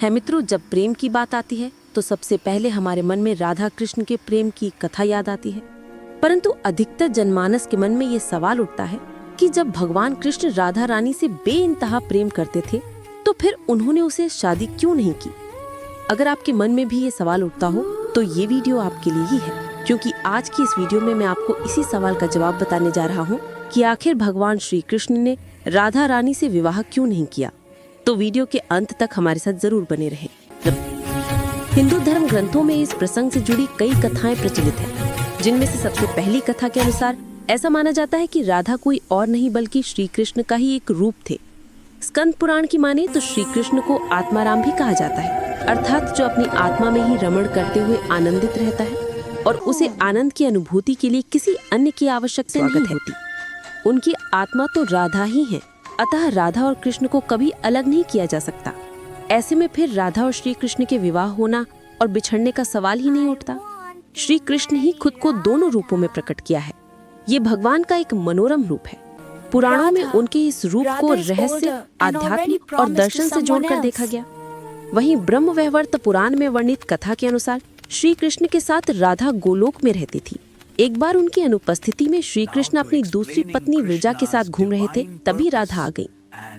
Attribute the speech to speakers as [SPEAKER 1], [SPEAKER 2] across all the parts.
[SPEAKER 1] है मित्रों, जब प्रेम की बात आती है तो सबसे पहले हमारे मन में राधा कृष्ण के प्रेम की कथा याद आती है। परंतु अधिकतर जनमानस के मन में ये सवाल उठता है कि जब भगवान कृष्ण राधा रानी से बेइंतहा प्रेम करते थे तो फिर उन्होंने उसे शादी क्यों नहीं की। अगर आपके मन में भी ये सवाल उठता हो तो ये वीडियो आपके लिए ही है, क्योंकि आज की इस वीडियो में मैं आपको इसी सवाल का जवाब बताने जा रहा हूँ कि आखिर भगवान श्री कृष्ण ने राधा रानी से विवाह क्यों नहीं किया। तो वीडियो के अंत तक हमारे साथ जरूर बने रहें। हिंदू धर्म ग्रंथों में इस प्रसंग से जुड़ी कई कथाएं प्रचलित हैं, जिनमें से सबसे पहली कथा के अनुसार ऐसा माना जाता है कि राधा कोई और नहीं बल्कि श्री कृष्ण का ही एक रूप थे। स्कंद पुराण की माने तो श्री कृष्ण को आत्माराम भी कहा जाता है, अर्थात जो अपनी आत्मा में ही रमण करते हुए आनंदित रहता है और उसे आनंद की अनुभूति के लिए किसी अन्य की आवश्यकता नहीं होती। उनकी आत्मा तो राधा ही है, अतः राधा और कृष्ण को कभी अलग नहीं किया जा सकता। ऐसे में फिर राधा और श्री कृष्ण के विवाह होना और बिछड़ने का सवाल ही नहीं उठता। श्री कृष्ण ही खुद को दोनों रूपों में प्रकट किया है। ये भगवान का एक मनोरम रूप है। पुराणों में उनके इस रूप को रहस्य, आध्यात्मिक और दर्शन से जोड़कर देखा गया। वहीं ब्रह्म वैवर्त पुराण में वर्णित कथा के अनुसार श्री कृष्ण के साथ राधा गोलोक में रहती थी। एक बार उनकी अनुपस्थिति में श्री कृष्ण अपनी दूसरी पत्नी विरजा के साथ घूम रहे थे, तभी राधा आ गई।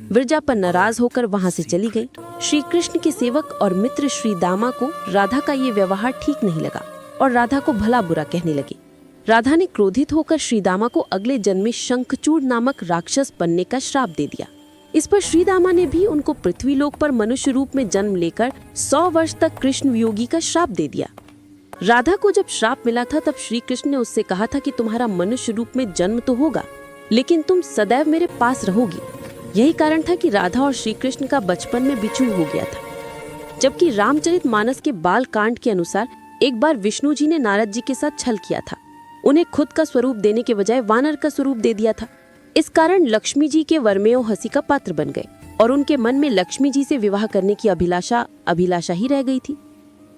[SPEAKER 1] विरजा पर नाराज होकर वहां से चली गई। श्री कृष्ण के सेवक और मित्र श्री दामा को राधा का ये व्यवहार ठीक नहीं लगा और राधा को भला बुरा कहने लगे। राधा ने क्रोधित होकर श्री दामा को अगले जन्म में शंखचूड़ नामक राक्षस बनने का श्राप दे दिया। इस पर श्री दामा ने भी उनको पृथ्वीलोक पर मनुष्य रूप में जन्म लेकर 100 वर्ष तक कृष्ण वियोगी का श्राप दे दिया। राधा को जब श्राप मिला था तब श्री कृष्ण ने उससे कहा था कि तुम्हारा मनुष्य रूप में जन्म तो होगा, लेकिन तुम सदैव मेरे पास रहोगी। यही कारण था कि राधा और श्री कृष्ण का बचपन में बिछुड़ हो गया था। जबकि रामचरितमानस के बाल कांड के अनुसार एक बार विष्णु जी ने नारद जी के साथ छल किया था। उन्हें खुद का स्वरूप देने के बजाय वानर का स्वरूप दे दिया था। इस कारण लक्ष्मी जी के वरमेयो हंसी का पात्र बन गए और उनके मन में लक्ष्मी जी से विवाह करने की अभिलाषा ही रह गई थी।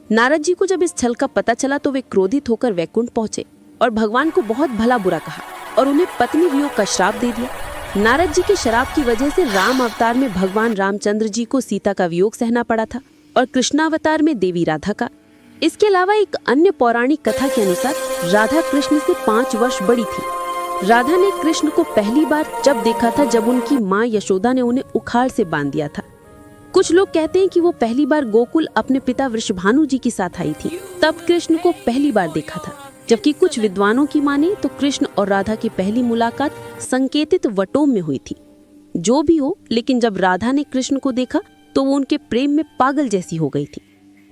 [SPEAKER 1] नारद जी को जब इस छल का पता चला तो वे क्रोधित होकर वैकुंठ पहुंचे और भगवान को बहुत भला बुरा कहा और उन्हें पत्नी वियोग का श्राप दे दिया। नारद जी के श्राप की वजह से राम अवतार में भगवान रामचंद्र जी को सीता का वियोग सहना पड़ा था और कृष्णावतार में देवी राधा का। इसके अलावा एक अन्य पौराणिक कथा के अनुसार राधा कृष्ण से 5 वर्ष बड़ी थी। राधा ने कृष्ण को पहली बार जब देखा था जब उनकी माँ यशोदा ने उन्हें उखाड़ से बांध दिया था। कुछ लोग कहते हैं कि वो पहली बार गोकुल अपने पिता वृषभानु जी के साथ आई थी, तब कृष्ण को पहली बार देखा था। जबकि कुछ विद्वानों की माने तो कृष्ण और राधा की पहली मुलाकात संकेतित वटों में हुई थी। जो भी हो, लेकिन जब राधा ने कृष्ण को देखा तो वो उनके प्रेम में पागल जैसी हो गई थी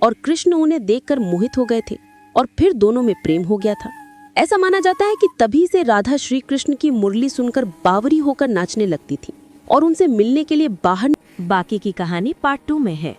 [SPEAKER 1] और कृष्ण उन्हें देखकर मोहित हो गए थे और फिर दोनों में प्रेम हो गया था। ऐसा माना जाता है कि तभी से राधा श्री कृष्ण की मुरली सुनकर बावरी होकर नाचने लगती थी और उनसे मिलने के लिए बाहर। बाकी की कहानी पार्ट 2 में है।